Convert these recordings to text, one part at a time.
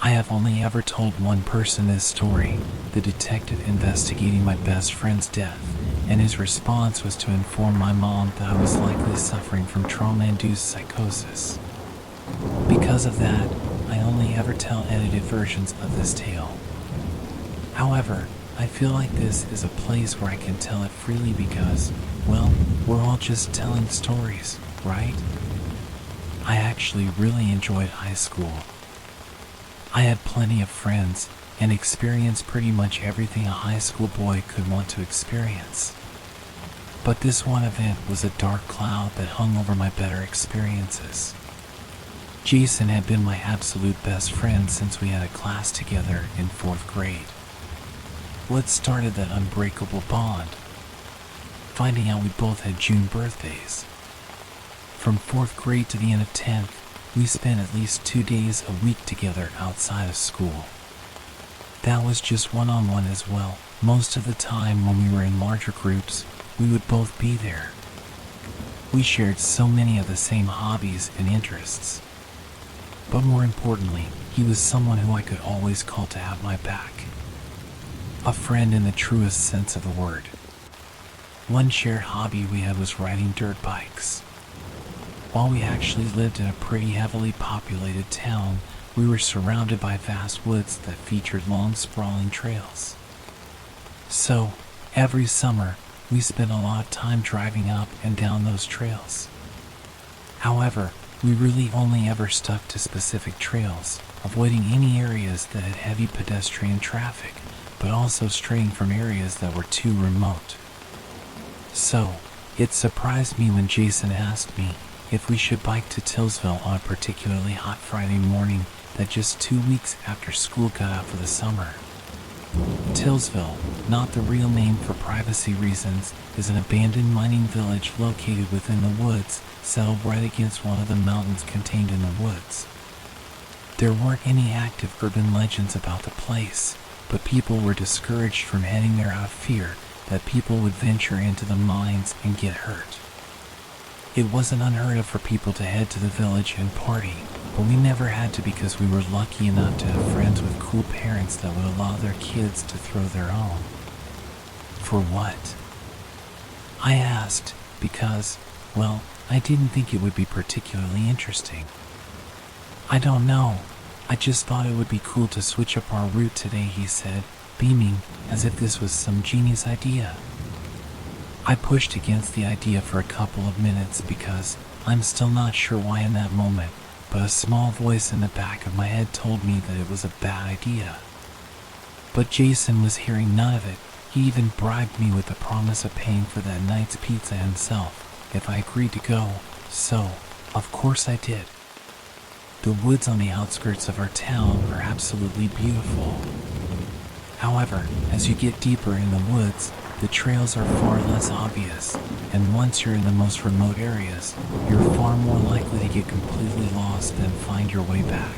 I have only ever told one person this story, the detective investigating my best friend's death, and his response was to inform my mom that I was likely suffering from trauma-induced psychosis. Because of that, I only ever tell edited versions of this tale. However, I feel like this is a place where I can tell it freely because, well, we're all just telling stories, right? I actually really enjoyed high school. I had plenty of friends and experienced pretty much everything a high school boy could want to experience. But this one event was a dark cloud that hung over my better experiences. Jason had been my absolute best friend since we had a class together in 4th grade. What started that unbreakable bond? Finding out we both had June birthdays. From 4th grade to the end of 10th, we spent at least 2 days a week together outside of school. That was just one-on-one as well. Most of the time when we were in larger groups, we would both be there. We shared so many of the same hobbies and interests. But more importantly, he was someone who I could always call to have my back. A friend in the truest sense of the word. One shared hobby we had was riding dirt bikes. While we actually lived in a pretty heavily populated town, we were surrounded by vast woods that featured long sprawling trails. So, every summer, we spent a lot of time driving up and down those trails. However, we really only ever stuck to specific trails, avoiding any areas that had heavy pedestrian traffic, but also straying from areas that were too remote. So, it surprised me when Jason asked me if we should bike to Tillsville on a particularly hot Friday morning that just 2 weeks after school got out for the summer. Tillsville, not the real name for privacy reasons, is an abandoned mining village located within the woods, settled right against one of the mountains contained in the woods. There weren't any active urban legends about the place, but people were discouraged from heading there out of fear that people would venture into the mines and get hurt. It wasn't unheard of for people to head to the village and party, but we never had to because we were lucky enough to have friends with cool parents that would allow their kids to throw their own. For what? I asked because, well, I didn't think it would be particularly interesting. I don't know. I just thought it would be cool to switch up our route today, he said, beaming as if this was some genius idea. I pushed against the idea for a couple of minutes because I'm still not sure why in that moment, but a small voice in the back of my head told me that it was a bad idea. But Jason was hearing none of it. He even bribed me with the promise of paying for that night's pizza himself if I agreed to go, so, of course I did. The woods on the outskirts of our town are absolutely beautiful. However, as you get deeper in the woods, the trails are far less obvious, and once you're in the most remote areas, you're far more likely to get completely lost than find your way back.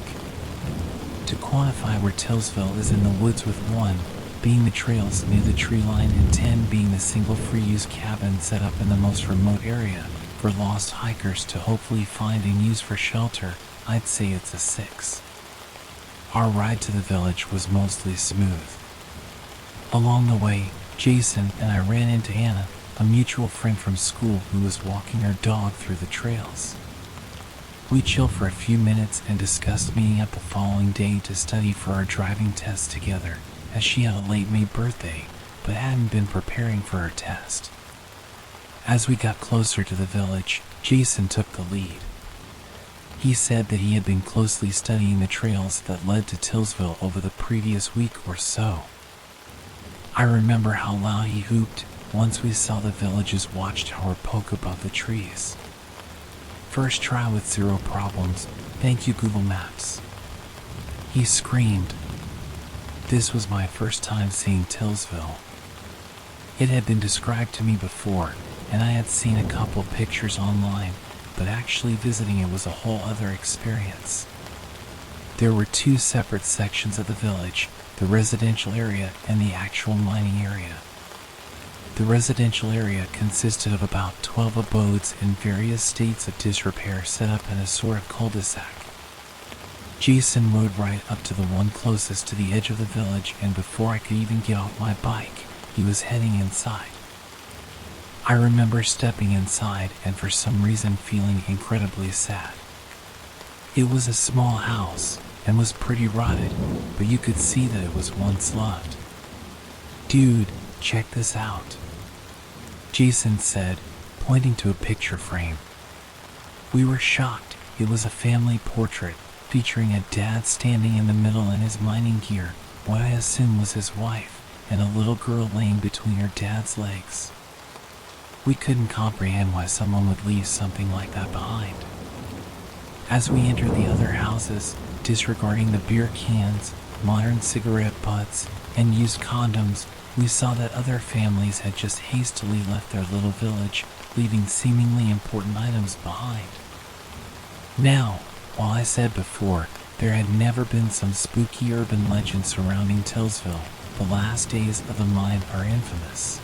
To quantify where Tillsville is in the woods with 1 being the trails near the tree line and 10 being the single free-use cabin set up in the most remote area for lost hikers to hopefully find and use for shelter, I'd say it's a 6. Our ride to the village was mostly smooth. Along the way, Jason and I ran into Anna, a mutual friend from school who was walking her dog through the trails. We chilled for a few minutes and discussed meeting up the following day to study for our driving test together, as she had a late May birthday, but hadn't been preparing for her test. As we got closer to the village, Jason took the lead. He said that he had been closely studying the trails that led to Tillsville over the previous week or so. I remember how loud he whooped once we saw the village's watchtower poke above the trees. First try with 0 problems, thank you Google Maps. He screamed. This was my first time seeing Tillsville. It had been described to me before, and I had seen a couple pictures online, but actually visiting it was a whole other experience. There were 2 separate sections of the village, the residential area and the actual mining area. The residential area consisted of about 12 abodes in various states of disrepair set up in a sort of cul-de-sac. Jason rode right up to the one closest to the edge of the village, and before I could even get off my bike, he was heading inside. I remember stepping inside and for some reason feeling incredibly sad. It was a small house and was pretty rotted, but you could see that it was once loved. "Dude, check this out," Jason said, pointing to a picture frame. We were shocked. It was a family portrait featuring a dad standing in the middle in his mining gear, what I assume was his wife, and a little girl laying between her dad's legs. We couldn't comprehend why someone would leave something like that behind. As we entered the other houses, disregarding the beer cans, modern cigarette butts, and used condoms, we saw that other families had just hastily left their little village, leaving seemingly important items behind. Now, while I said before, there had never been some spooky urban legend surrounding Tillsville, the last days of the mine are infamous.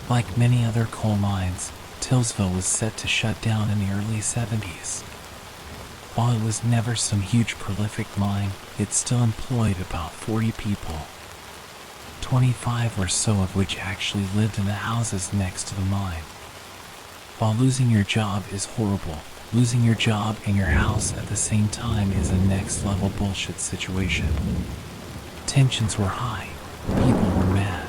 Like many other coal mines, Tillsville was set to shut down in the early 70s. While it was never some huge prolific mine, it still employed about 40 people. 25 or so of which actually lived in the houses next to the mine. While losing your job is horrible, losing your job and your house at the same time is a next level bullshit situation. Tensions were high, people were mad.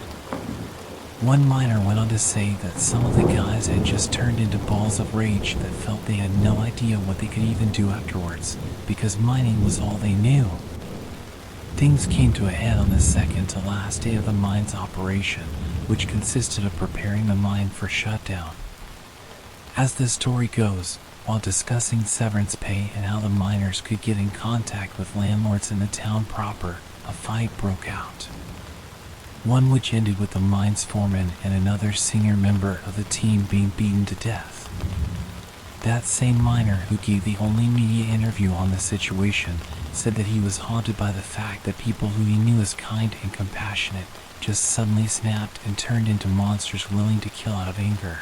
One miner went on to say that some of the guys had just turned into balls of rage that felt they had no idea what they could even do afterwards, because mining was all they knew. Things came to a head on the second to last day of the mine's operation, which consisted of preparing the mine for shutdown. As the story goes, while discussing severance pay and how the miners could get in contact with landlords in the town proper, a fight broke out. One which ended with the mine's foreman and another senior member of the team being beaten to death. That same miner who gave the only media interview on the situation said that he was haunted by the fact that people who he knew as kind and compassionate just suddenly snapped and turned into monsters willing to kill out of anger.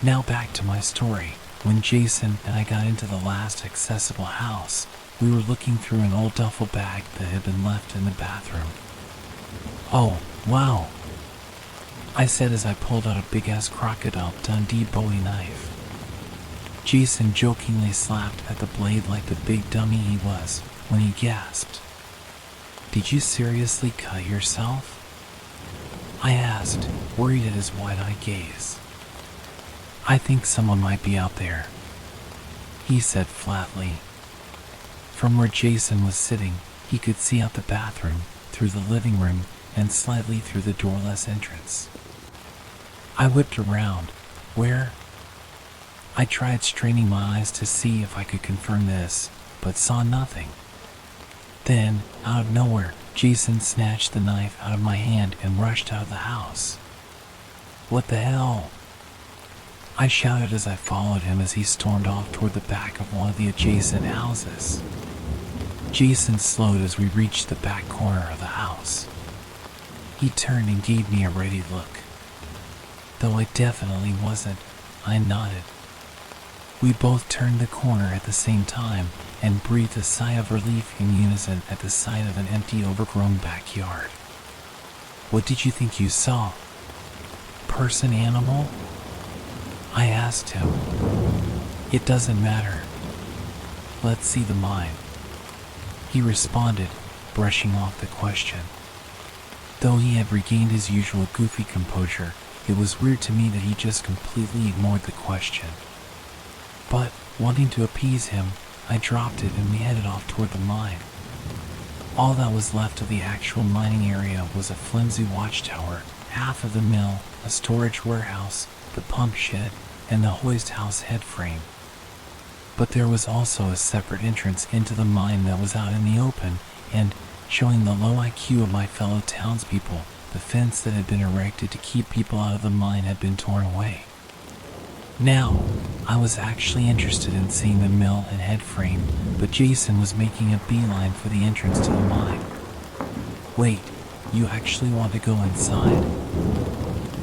Now back to my story. When Jason and I got into the last accessible house, we were looking through an old duffel bag that had been left in the bathroom. "Oh, wow," I said as I pulled out a big-ass Crocodile Dundee Bowie knife. Jason jokingly slapped at the blade like the big dummy he was when he gasped. "Did you seriously cut yourself?" I asked, worried at his wide-eyed gaze. "I think someone might be out there," he said flatly. From where Jason was sitting, he could see out the bathroom, through the living room, and slightly through the doorless entrance. I whipped around. "Where?" I tried straining my eyes to see if I could confirm this, but saw nothing. Then, out of nowhere, Jason snatched the knife out of my hand and rushed out of the house. "What the hell?" I shouted as I followed him as he stormed off toward the back of one of the adjacent houses. Jason slowed as we reached the back corner of the house. He turned and gave me a ready look. Though I definitely wasn't, I nodded. We both turned the corner at the same time and breathed a sigh of relief in unison at the sight of an empty, overgrown backyard. "What did you think you saw? Person, animal?" I asked him. "It doesn't matter. Let's see the mine," he responded, brushing off the question. Though he had regained his usual goofy composure, it was weird to me that he just completely ignored the question. But, wanting to appease him, I dropped it and we headed off toward the mine. All that was left of the actual mining area was a flimsy watchtower, half of the mill, a storage warehouse, the pump shed, and the hoist house head frame. But there was also a separate entrance into the mine that was out in the open, and, showing the low IQ of my fellow townspeople, the fence that had been erected to keep people out of the mine had been torn away. Now, I was actually interested in seeing the mill and head frame, but Jason was making a beeline for the entrance to the mine. "Wait, you actually want to go inside?"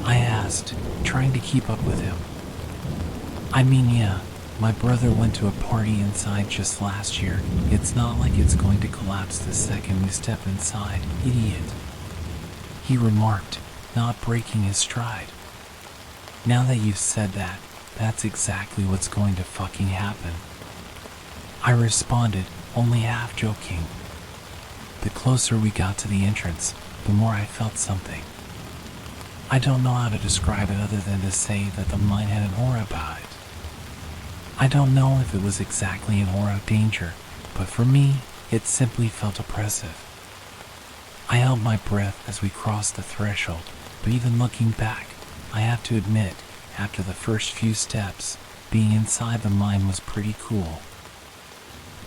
I asked, trying to keep up with him. "I mean, yeah, My brother went to a party inside just last year. It's not like it's going to collapse the second we step inside, idiot," he remarked, not breaking his stride. "Now that you've said that, that's exactly what's going to fucking happen," I responded, only half joking. The closer we got to the entrance, the more I felt something. I don't know how to describe it other than to say that the mine had an aura about it. I don't know if it was exactly an aura of danger, but for me, it simply felt oppressive. I held my breath as we crossed the threshold, but even looking back, I have to admit, after the first few steps, being inside the mine was pretty cool.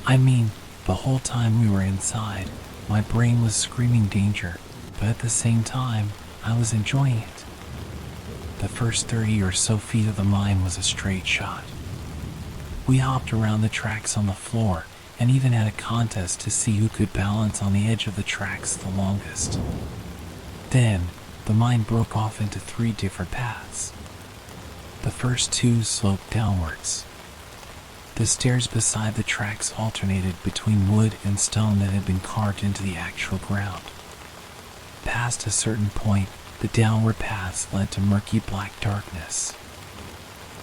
I mean, the whole time we were inside, my brain was screaming danger, but at the same time, I was enjoying it. The first 30 or so feet of the mine was a straight shot. We hopped around the tracks on the floor and even had a contest to see who could balance on the edge of the tracks the longest. Then, the mine broke off into 3 different paths. The first 2 sloped downwards. The stairs beside the tracks alternated between wood and stone that had been carved into the actual ground. Past a certain point, the downward paths led to murky black darkness.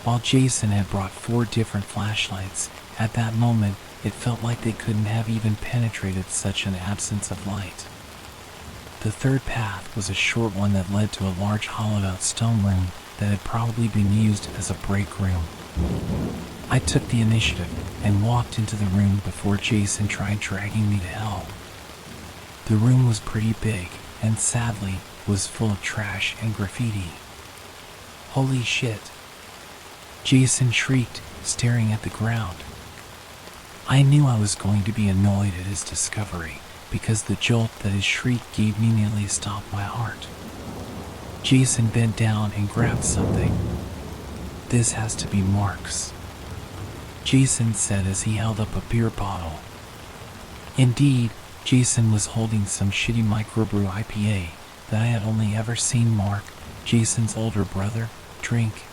While Jason had brought 4 different flashlights, at that moment it felt like they couldn't have even penetrated such an absence of light. The third path was a short one that led to a large hollowed-out stone room that had probably been used as a break room. I took the initiative and walked into the room before Jason tried dragging me to hell. The room was pretty big and sadly was full of trash and graffiti. "Holy shit!" Jason shrieked, staring at the ground. I knew I was going to be annoyed at his discovery, because the jolt that his shriek gave me nearly stopped my heart. Jason bent down and grabbed something. "This has to be Mark's," Jason said as he held up a beer bottle. Indeed, Jason was holding some shitty microbrew IPA that I had only ever seen Mark, Jason's older brother, drink.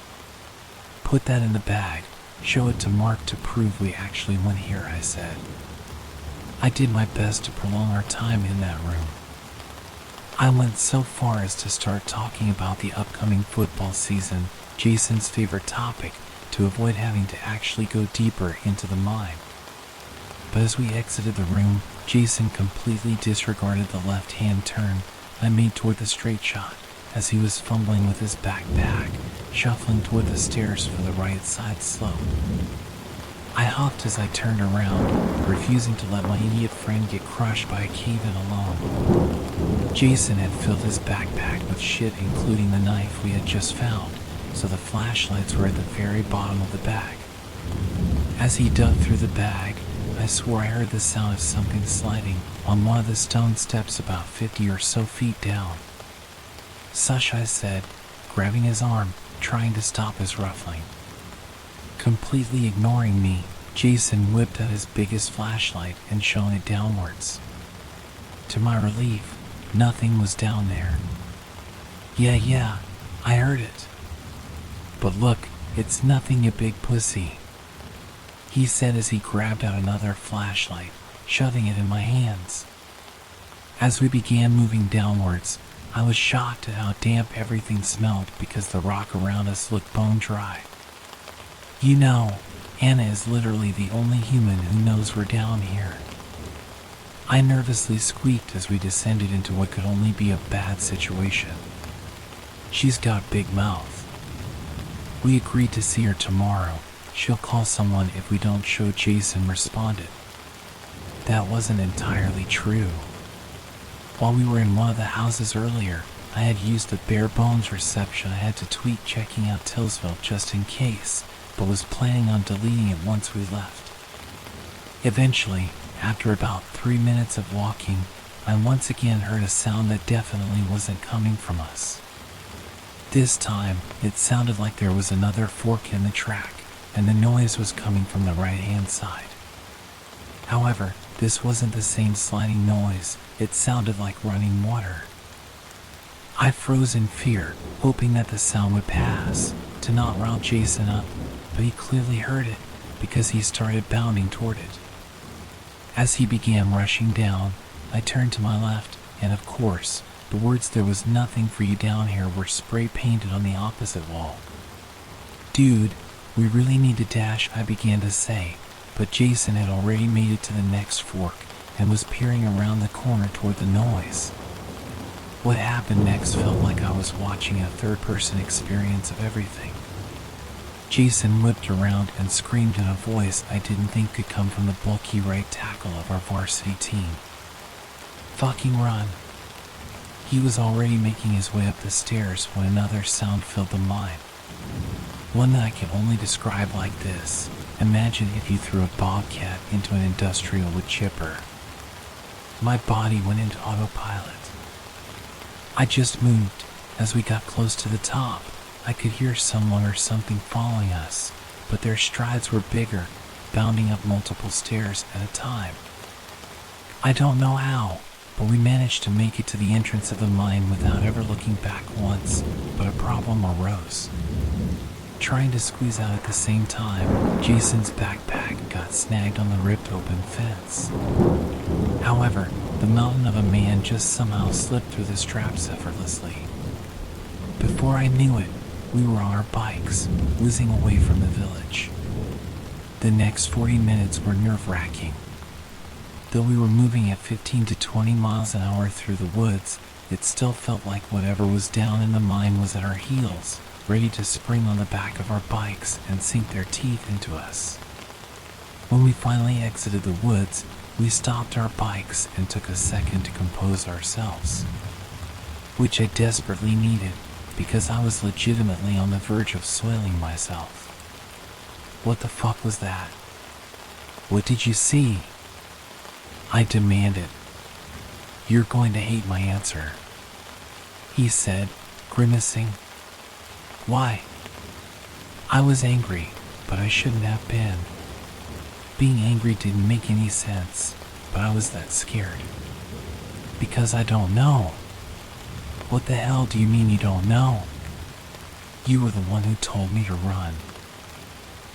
"Put that in the bag. Show it to Mark to prove we actually went here," I said. I did my best to prolong our time in that room. I went so far as to start talking about the upcoming football season, Jason's favorite topic, to avoid having to actually go deeper into the mine. But as we exited the room, Jason completely disregarded the left-hand turn I made toward the straight shot, as he was fumbling with his backpack, shuffling toward the stairs for the right side slope. I huffed as I turned around, refusing to let my idiot friend get crushed by a cave-in alone. Jason had filled his backpack with shit, including the knife we had just found, so the flashlights were at the very bottom of the bag. As he dug through the bag, I swore I heard the sound of something sliding on one of the stone steps about 50 or so feet down. "Sush," I said, grabbing his arm, trying to stop his ruffling. Completely ignoring me, Jason whipped out his biggest flashlight and shone it downwards. To my relief, nothing was down there. Yeah, I heard it. "But look, it's nothing, you big pussy," he said as he grabbed out another flashlight, shoving it in my hands. As we began moving downwards, I was shocked at how damp everything smelled because the rock around us looked bone dry. You know, Anna is literally the only human who knows we're down here. I nervously squeaked as we descended into what could only be a bad situation. "She's got big mouth." "We agreed to see her tomorrow. She'll call someone if we don't show," Jason responded. That wasn't entirely true. While we were in one of the houses earlier, I had used the bare bones reception I had to tweak checking out Tillsville just in case, but was planning on deleting it once we left. Eventually, after about 3 minutes of walking, I once again heard a sound that definitely wasn't coming from us. This time, it sounded like there was another fork in the track, and the noise was coming from the right-hand side. However, this wasn't the same sliding noise. It sounded like running water. I froze in fear, hoping that the sound would pass, to not rile Jason up, but he clearly heard it, because he started bounding toward it. As he began rushing down, I turned to my left, and of course, the words "there was nothing for you down here" were spray painted on the opposite wall. "Dude, we really need to dash," I began to say, but Jason had already made it to the next fork and was peering around the corner toward the noise. What happened next felt like I was watching a third-person experience of everything. Jason whipped around and screamed in a voice I didn't think could come from the bulky right tackle of our varsity team. "Fucking run!" He was already making his way up the stairs when another sound filled the mind. One that I can only describe like this. Imagine if you threw a bobcat into an industrial wood chipper. My body went into autopilot. I just moved. As we got close to the top, I could hear someone or something following us, but their strides were bigger, bounding up multiple stairs at a time. I don't know how, but we managed to make it to the entrance of the mine without ever looking back once, but a problem arose. Trying to squeeze out at the same time, Jason's backpack got snagged on the ripped open fence. However, the mountain of a man just somehow slipped through the straps effortlessly. Before I knew it, we were on our bikes, whizzing away from the village. The next 40 minutes were nerve-wracking. Though we were moving at 15 to 20 miles an hour through the woods, it still felt like whatever was down in the mine was at our heels, ready to spring on the back of our bikes and sink their teeth into us. When we finally exited the woods, we stopped our bikes and took a second to compose ourselves, which I desperately needed because I was legitimately on the verge of soiling myself. "What the fuck was that? What did you see?" I demanded. "You're going to hate my answer," he said, grimacing. "Why?" I was angry, but I shouldn't have been. Being angry didn't make any sense, but I was that scared. "Because I don't know." "What the hell do you mean you don't know? You were the one who told me to run."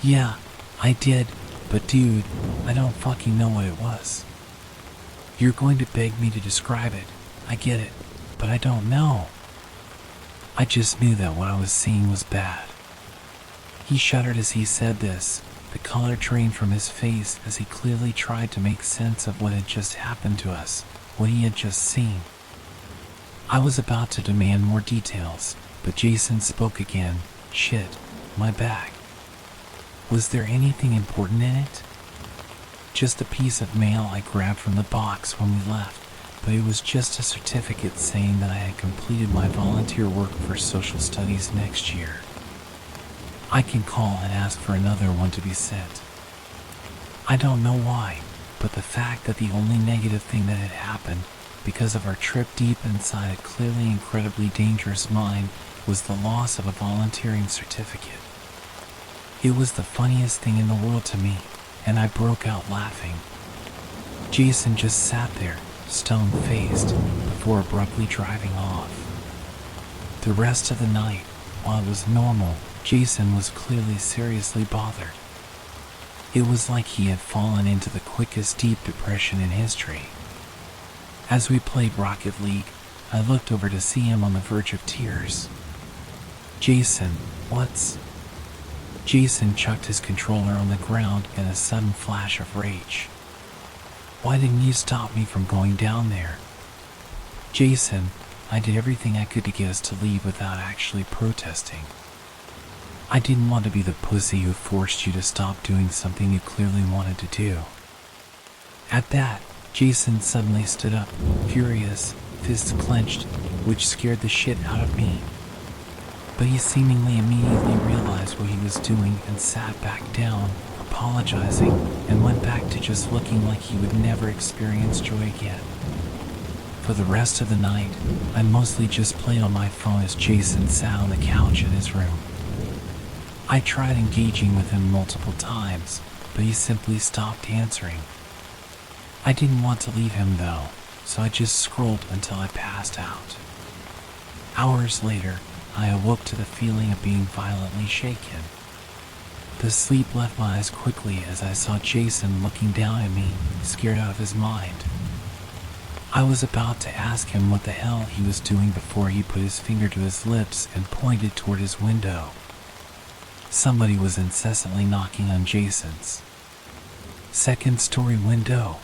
"Yeah, I did, but dude, I don't fucking know what it was." "You're going to beg me to describe it. I get it, but I don't know." I just knew that what I was seeing was bad. He shuddered as he said this, the color drained from his face as he clearly tried to make sense of what had just happened to us, what he had just seen. I was about to demand more details, but Jason spoke again. "Shit, my bag. Was there anything important in it?" "Just a piece of mail I grabbed from the box when we left, but it was just a certificate saying that I had completed my volunteer work for social studies next year. I can call and ask for another one to be sent." I don't know why, but the fact that the only negative thing that had happened because of our trip deep inside a clearly incredibly dangerous mine was the loss of a volunteering certificate. It was the funniest thing in the world to me, and I broke out laughing. Jason just sat there, stone-faced, before abruptly driving off. The rest of the night, while it was normal, Jason was clearly seriously bothered. It was like he had fallen into the quickest deep depression in history. As we played Rocket League, I looked over to see him on the verge of tears. "Jason, what's..." Jason chucked his controller on the ground in a sudden flash of rage. "Why didn't you stop me from going down there?" "Jason, I did everything I could to get us to leave without actually protesting. I didn't want to be the pussy who forced you to stop doing something you clearly wanted to do." At that, Jason suddenly stood up, furious, fists clenched, which scared the shit out of me. But he seemingly immediately realized what he was doing and sat back down, apologizing, and went back to just looking like he would never experience joy again. For the rest of the night, I mostly just played on my phone as Jason sat on the couch in his room. I tried engaging with him multiple times, but he simply stopped answering. I didn't want to leave him though, so I just scrolled until I passed out. Hours later, I awoke to the feeling of being violently shaken. The sleep left my eyes quickly as I saw Jason looking down at me, scared out of his mind. I was about to ask him what the hell he was doing before he put his finger to his lips and pointed toward his window. Somebody was incessantly knocking on Jason's second-story window.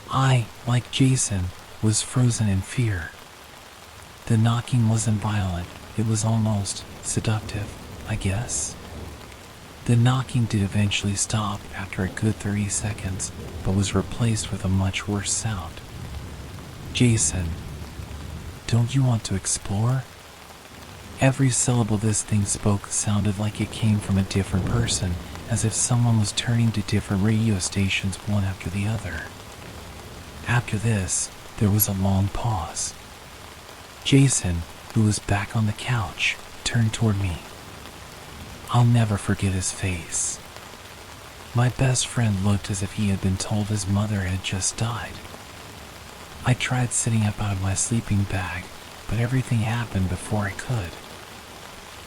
I, like Jason, was frozen in fear. The knocking wasn't violent, it was almost seductive, I guess. The knocking did eventually stop after a good 30 seconds, but was replaced with a much worse sound. Jason, don't you want to explore? Every syllable this thing spoke sounded like it came from a different person, as if someone was turning to different radio stations one after the other. After this, there was a long pause. Jason, who was back on the couch, turned toward me. I'll never forget his face. My best friend looked as if he had been told his mother had just died. I tried sitting up out of my sleeping bag, but everything happened before I could.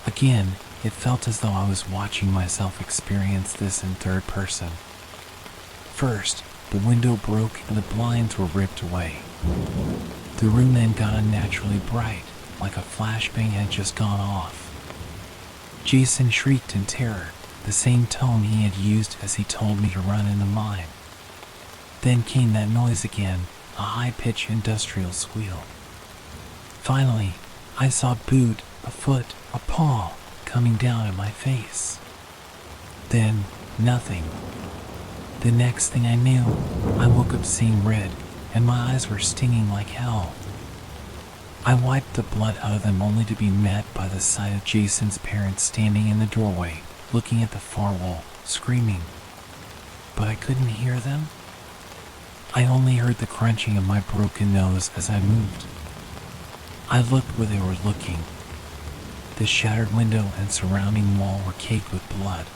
Again, it felt as though I was watching myself experience this in third person. First, the window broke and the blinds were ripped away. The room then got unnaturally bright, like a flashbang had just gone off. Jason shrieked in terror, the same tone he had used as he told me to run in the mine. Then came that noise again, a high-pitched industrial squeal. Finally, I saw a boot, a foot, a paw coming down at my face. Then, nothing. The next thing I knew, I woke up seeing red, and my eyes were stinging like hell. I wiped the blood out of them only to be met by the sight of Jason's parents standing in the doorway, looking at the far wall, screaming. But I couldn't hear them. I only heard the crunching of my broken nose as I moved. I looked where they were looking. The shattered window and surrounding wall were caked with blood.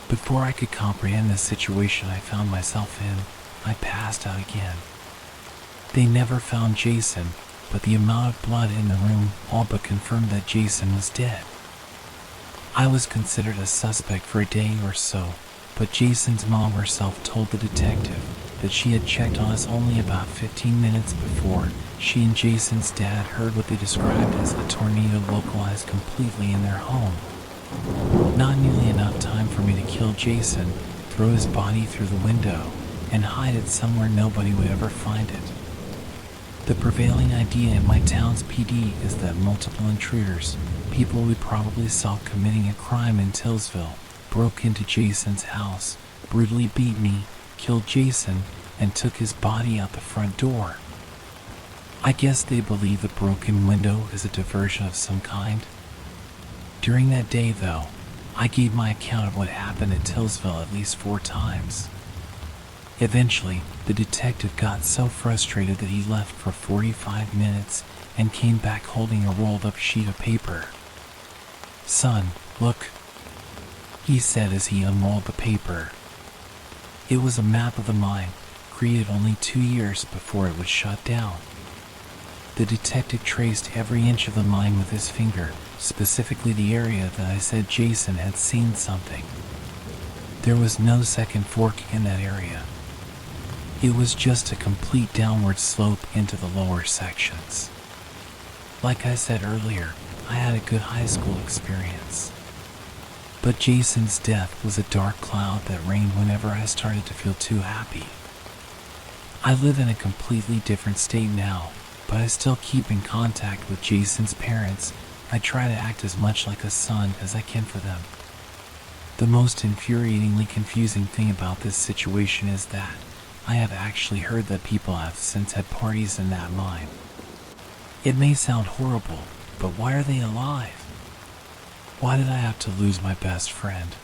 Before I could comprehend the situation I found myself in, I passed out again. They never found Jason, but the amount of blood in the room all but confirmed that Jason was dead. I was considered a suspect for a day or so, but Jason's mom herself told the detective that she had checked on us only about 15 minutes before she and Jason's dad heard what they described as a tornado localized completely in their home. Not nearly enough time for me to kill Jason, throw his body through the window, and hide it somewhere nobody would ever find it. The prevailing idea in my town's PD is that multiple intruders, people we probably saw committing a crime in Tillsville, broke into Jason's house, brutally beat me, killed Jason, and took his body out the front door. I guess they believe the broken window is a diversion of some kind. During that day, though, I gave my account of what happened at Tillsville at least 4 times. Eventually, the detective got so frustrated that he left for 45 minutes and came back holding a rolled-up sheet of paper. "Son, look," he said as he unrolled the paper. It was a map of the mine, created only 2 years before it was shut down. The detective traced every inch of the mine with his finger, specifically the area that I said Jason had seen something. There was no second fork in that area. It was just a complete downward slope into the lower sections. Like I said earlier, I had a good high school experience. But Jason's death was a dark cloud that rained whenever I started to feel too happy. I live in a completely different state now, but I still keep in contact with Jason's parents. I try to act as much like a son as I can for them. The most infuriatingly confusing thing about this situation is that I have actually heard that people have since had parties in that mine. It may sound horrible, but why are they alive? Why did I have to lose my best friend?